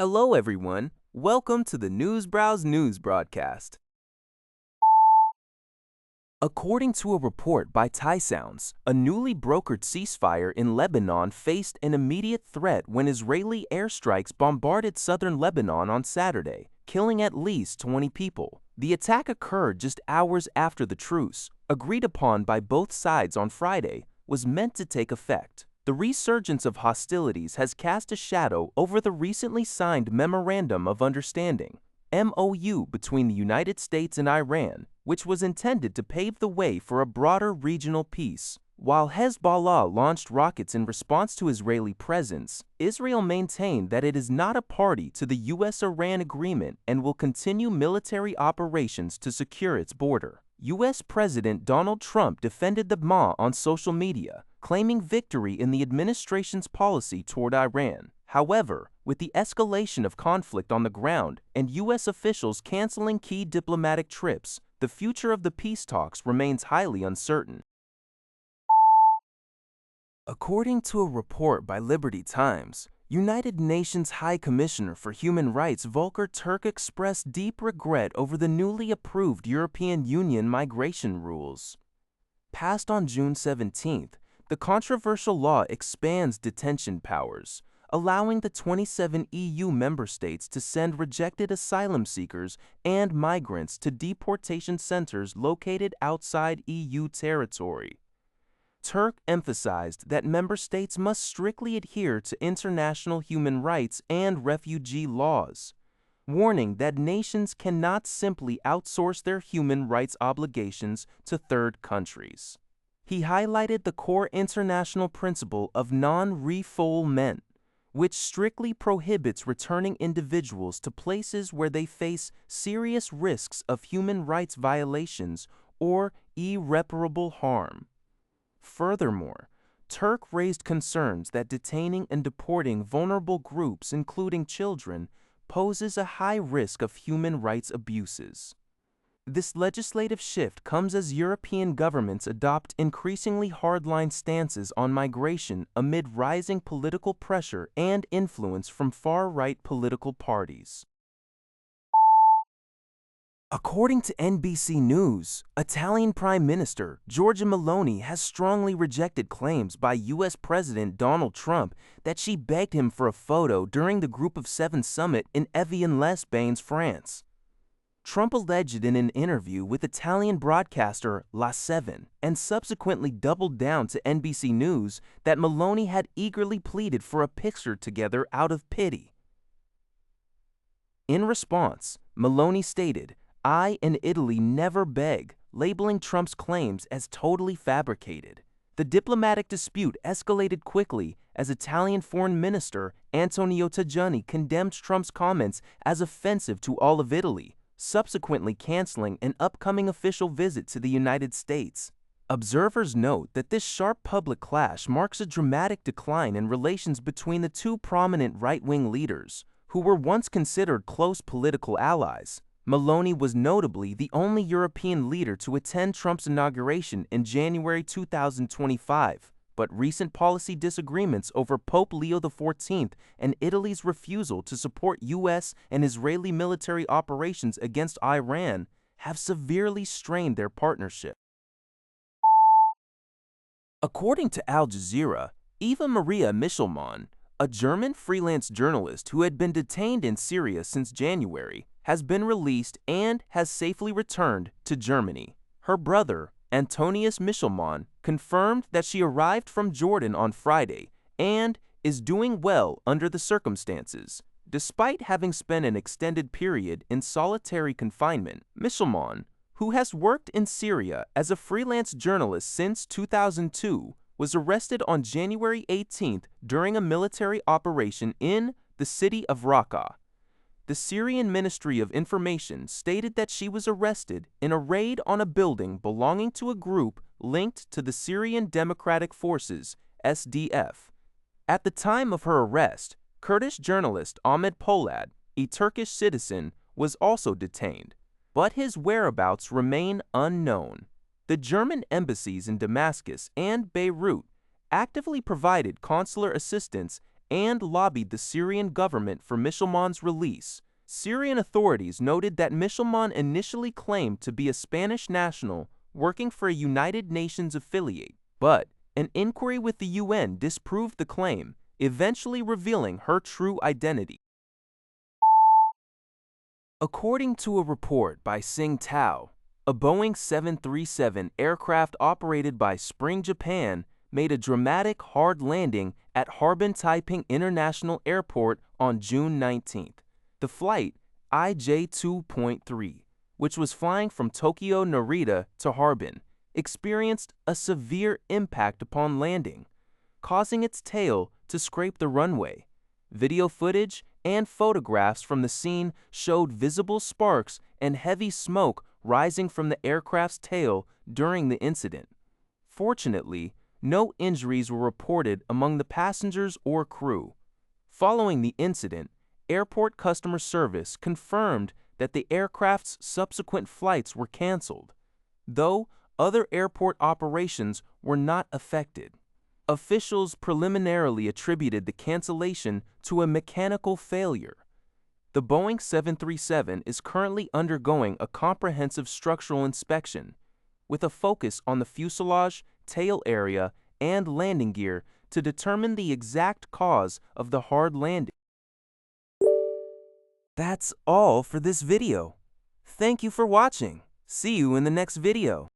Hello, everyone. Welcome to the Newsbrowse News broadcast. According to a report by Thai Sounds, a newly brokered ceasefire in Lebanon faced an immediate threat when Israeli airstrikes bombarded southern Lebanon on Saturday, killing at least 20 people. The attack occurred just hours after the truce, agreed upon by both sides on Friday, was meant to take effect. The resurgence of hostilities has cast a shadow over the recently signed Memorandum of Understanding, MOU, between the United States and Iran, which was intended to pave the way for a broader regional peace. While Hezbollah launched rockets in response to Israeli presence, Israel maintained that it is not a party to the U.S.-Iran agreement and will continue military operations to secure its border. U.S. President Donald Trump defended the MOU on social media, claiming victory in the administration's policy toward Iran. However, with the escalation of conflict on the ground and U.S. officials canceling key diplomatic trips, the future of the peace talks remains highly uncertain. According to a report by Liberty Times, United Nations High Commissioner for Human Rights Volker Turk expressed deep regret over the newly approved European Union migration rules. Passed on June 17th, the controversial law expands detention powers, allowing the 27 EU member states to send rejected asylum seekers and migrants to deportation centers located outside EU territory. Turk emphasized that member states must strictly adhere to international human rights and refugee laws, warning that nations cannot simply outsource their human rights obligations to third countries. He highlighted the core international principle of non-refoulement, which strictly prohibits returning individuals to places where they face serious risks of human rights violations or irreparable harm. Furthermore, Turk raised concerns that detaining and deporting vulnerable groups, including children, poses a high risk of human rights abuses. This legislative shift comes as European governments adopt increasingly hardline stances on migration amid rising political pressure and influence from far-right political parties. According to NBC News, Italian Prime Minister Giorgia Meloni has strongly rejected claims by U.S. President Donald Trump that she begged him for a photo during the Group of Seven summit in Evian-les-Bains, France. Trump alleged in an interview with Italian broadcaster La Seven and subsequently doubled down to NBC News that Meloni had eagerly pleaded for a picture together out of pity. In response, Meloni stated, "I and Italy never beg," labeling Trump's claims as totally fabricated. The diplomatic dispute escalated quickly as Italian Foreign Minister Antonio Tajani condemned Trump's comments as offensive to all of Italy, subsequently canceling an upcoming official visit to the United States. Observers note that this sharp public clash marks a dramatic decline in relations between the two prominent right-wing leaders, who were once considered close political allies. Meloni was notably the only European leader to attend Trump's inauguration in January 2025, but recent policy disagreements over Pope Leo XIV and Italy's refusal to support U.S. and Israeli military operations against Iran have severely strained their partnership. According to Al Jazeera, Eva Maria Michelmann, a German freelance journalist who had been detained in Syria since January, has been released and has safely returned to Germany. Her brother, Antonius Michelmann, confirmed that she arrived from Jordan on Friday and is doing well under the circumstances. Despite having spent an extended period in solitary confinement, Michelmann, who has worked in Syria as a freelance journalist since 2002, was arrested on January 18th during a military operation in the city of Raqqa. The Syrian Ministry of Information stated that she was arrested in a raid on a building belonging to a group linked to the Syrian Democratic Forces, SDF. At the time of her arrest, Kurdish journalist Ahmed Polat, a Turkish citizen, was also detained, but his whereabouts remain unknown. The German embassies in Damascus and Beirut actively provided consular assistance and lobbied the Syrian government for Michelmann's release. Syrian authorities noted that Michelmann initially claimed to be a Spanish national working for a United Nations affiliate, but an inquiry with the UN disproved the claim, eventually revealing her true identity. According to a report by Sing Tao, a Boeing 737 aircraft operated by Spring Japan made a dramatic hard landing at Harbin Taiping International Airport on June 19th. The flight, IJ-2.3, which was flying from Tokyo Narita to Harbin, experienced a severe impact upon landing, causing its tail to scrape the runway. Video footage and photographs from the scene showed visible sparks and heavy smoke rising from the aircraft's tail during the incident. Fortunately, no injuries were reported among the passengers or crew. Following the incident, airport customer service confirmed that the aircraft's subsequent flights were canceled, though other airport operations were not affected. Officials preliminarily attributed the cancellation to a mechanical failure. The Boeing 737 is currently undergoing a comprehensive structural inspection, with a focus on the fuselage, tail area, and landing gear to determine the exact cause of the hard landing. That's all for this video. Thank you for watching. See you in the next video.